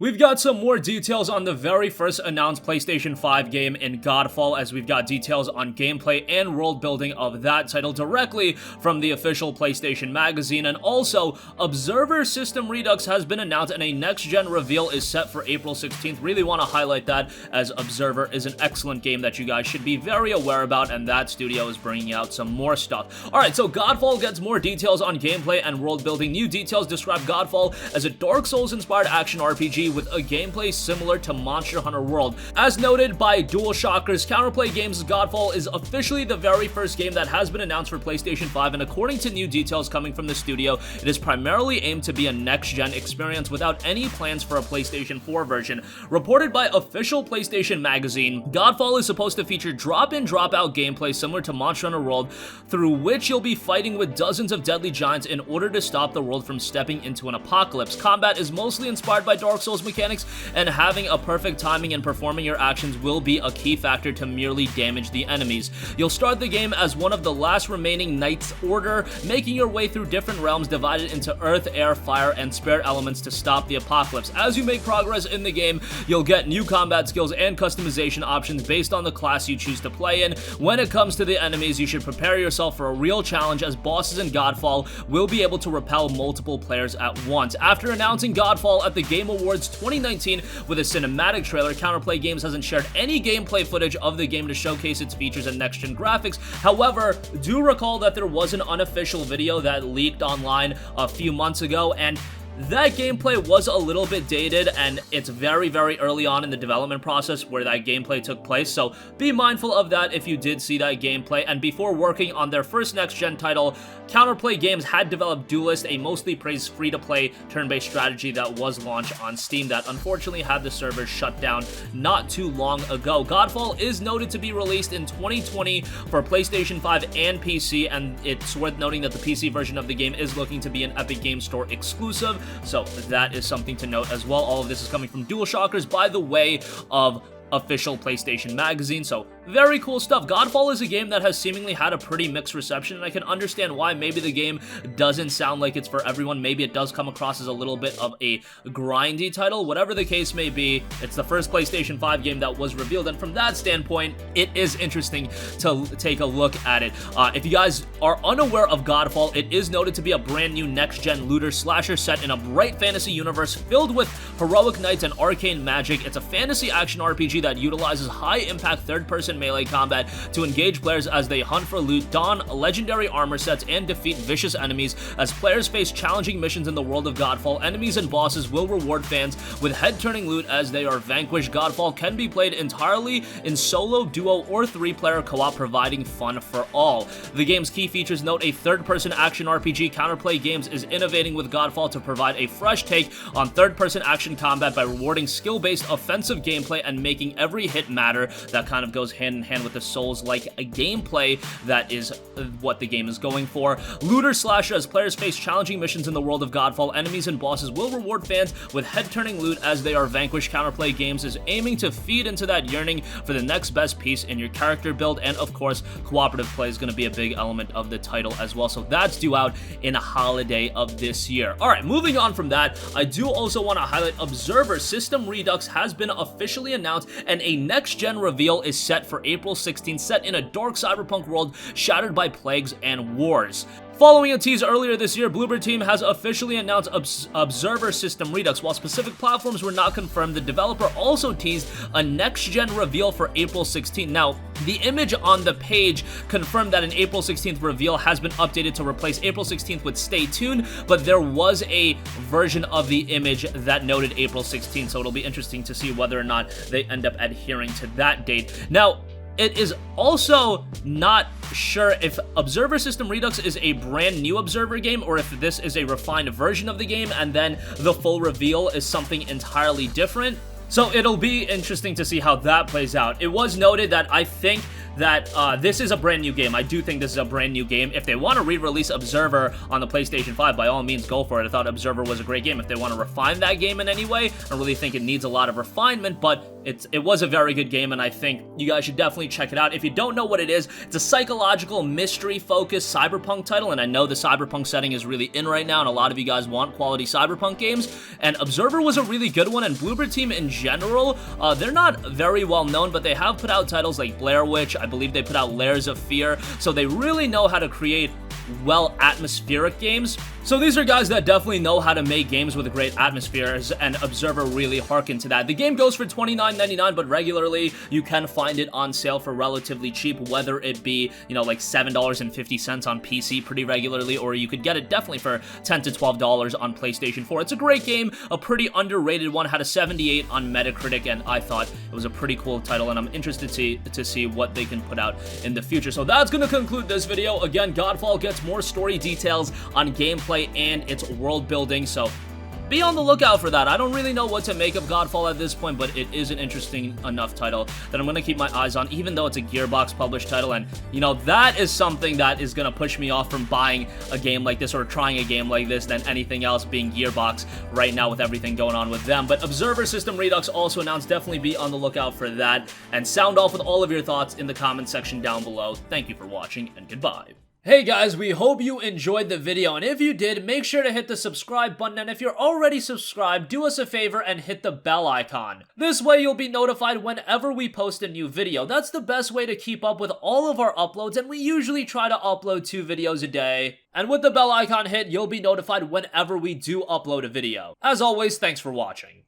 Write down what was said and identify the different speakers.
Speaker 1: We've got some more details on the very first announced PlayStation 5 game in Godfall, as we've got details on gameplay and world building of that title directly from the official PlayStation magazine, and also Observer System Redux has been announced and a next-gen reveal is set for April 16th. Really want to highlight that, as Observer is an excellent game that you guys should be very aware about, and that studio is bringing out some more stuff. Alright, so Godfall gets more details on gameplay and world building. New details describe Godfall as a Dark Souls-inspired action RPG with a gameplay similar to Monster Hunter World. As noted by DualShockers Counterplay Games, Godfall is officially the very first game that has been announced for PlayStation 5, and according to new details coming from the studio, it is primarily aimed to be a next-gen experience without any plans for a PlayStation 4 version. Reported by official PlayStation magazine, Godfall is supposed to feature drop-in, drop-out gameplay similar to Monster Hunter World, through which you'll be fighting with dozens of deadly giants in order to stop the world from stepping into an apocalypse. Combat is mostly inspired by Dark Souls mechanics, and having a perfect timing and performing your actions will be a key factor to merely damage the enemies. You'll start the game as one of the last remaining Knights Order, making your way through different realms divided into earth, air, fire, and spirit elements to stop the apocalypse. As you make progress in the game, you'll get new combat skills and customization options based on the class you choose to play in. When it comes to the enemies, you should prepare yourself for a real challenge, as bosses in Godfall will be able to repel multiple players at once. After announcing Godfall at the Game Awards 2019 with a cinematic trailer, Counterplay Games hasn't shared any gameplay footage of the game to showcase its features and next-gen graphics. However, do recall that there was an unofficial video that leaked online a few months ago, and that gameplay was a little bit dated, and it's very, very early on in the development process where that gameplay took place, so be mindful of that if you did see that gameplay. And before working on their first next-gen title, Counterplay Games had developed Duelist, a mostly praised free-to-play turn-based strategy that was launched on Steam that unfortunately had the servers shut down not too long ago. Godfall is noted to be released in 2020 for PlayStation 5 and PC, and it's worth noting that the PC version of the game is looking to be an Epic Games Store exclusive, so that is something to note as well. All of this is coming from DualShockers by the way of official PlayStation magazine, so very cool stuff. Godfall is a game that has seemingly had a pretty mixed reception, and I can understand why. Maybe the game doesn't sound like it's for everyone. Maybe it does come across as a little bit of a grindy title. Whatever the case may be, it's the first PlayStation 5 game that was revealed, and from that standpoint, it is interesting to take a look at it. If you guys are unaware of Godfall, it is noted to be a brand new next-gen looter slasher set in a bright fantasy universe filled with heroic knights and arcane magic. It's a fantasy action RPG that utilizes high-impact third-person melee combat to engage players as they hunt for loot, don legendary armor sets, and defeat vicious enemies. As players face challenging missions in the world of Godfall, enemies and bosses will reward fans with head-turning loot as they are vanquished. Godfall can be played entirely in solo, duo, or three-player co-op, providing fun for all. The game's key features note a third-person action RPG. Counterplay Games is innovating with Godfall to provide a fresh take on third-person action combat by rewarding skill-based offensive gameplay and making every hit matter. That kind of goes hand in hand with the Souls-like gameplay that is what the game is going for. Looter slasher, as players face challenging missions in the world of Godfall, enemies and bosses will reward fans with head-turning loot as they are vanquished. Counterplay Games is aiming to feed into that yearning for the next best piece in your character build, and of course, cooperative play is going to be a big element of the title as well, so that's due out in a holiday of this year. Alright, moving on from that, I do also want to highlight Observer System Redux has been officially announced, and a next-gen reveal is set for April 16th, set in a dark cyberpunk world shattered by plagues and wars. Following a tease earlier this year, Bloober Team has officially announced Observer System Redux. While specific platforms were not confirmed, the developer also teased a next-gen reveal for April 16th. Now, the image on the page confirmed that an April 16th reveal has been updated to replace April 16th with Stay Tuned, but there was a version of the image that noted April 16th, so it'll be interesting to see whether or not they end up adhering to that date. Now, it is also not sure if Observer System Redux is a brand new Observer game or if this is a refined version of the game and then the full reveal is something entirely different. So it'll be interesting to see how that plays out. It was noted that I think that this is a brand new game. I do think this is a brand new game. If they want to re-release Observer on the PlayStation 5, by all means, go for it. I thought Observer was a great game. If they want to refine that game in any way, I really think it needs a lot of refinement, but it was a very good game, and I think you guys should definitely check it out. If you don't know what it is, it's a psychological, mystery-focused cyberpunk title, and I know the cyberpunk setting is really in right now, and a lot of you guys want quality cyberpunk games, and Observer was a really good one, and Bloober Team in general, they're not very well known, but they have put out titles like Blair Witch. I believe they put out Layers of Fear, so they really know how to create well atmospheric games. So these are guys that definitely know how to make games with great atmospheres, and Observer really harken to that. The game goes for $29.99, but regularly you can find it on sale for relatively cheap, whether it be, you know, like $7.50 on PC pretty regularly, or you could get it definitely for $10 to $12 on PlayStation 4. It's a great game, a pretty underrated one, had a 78 on Metacritic, and I thought it was a pretty cool title, and I'm interested to see what they can put out in the future. So that's going to conclude this video. Again, Godfall gets more story details on gameplay and its world building, so be on the lookout for that. I don't really know what to make of Godfall at this point, but it is an interesting enough title that I'm going to keep my eyes on, even though it's a Gearbox published title, and you know, that is something that is going to push me off from buying a game like this or trying a game like this than anything else, being Gearbox right now with everything going on with them. But Observer System Redux also announced. Definitely be on the lookout for that, and sound off with all of your thoughts in the comment section down below. Thank you for watching, and goodbye. Hey guys, we hope you enjoyed the video, and if you did, make sure to hit the subscribe button, and if you're already subscribed, do us a favor and hit the bell icon. This way you'll be notified whenever we post a new video. That's the best way to keep up with all of our uploads, and we usually try to upload 2 videos a day. And with the bell icon hit, you'll be notified whenever we do upload a video. As always, thanks for watching.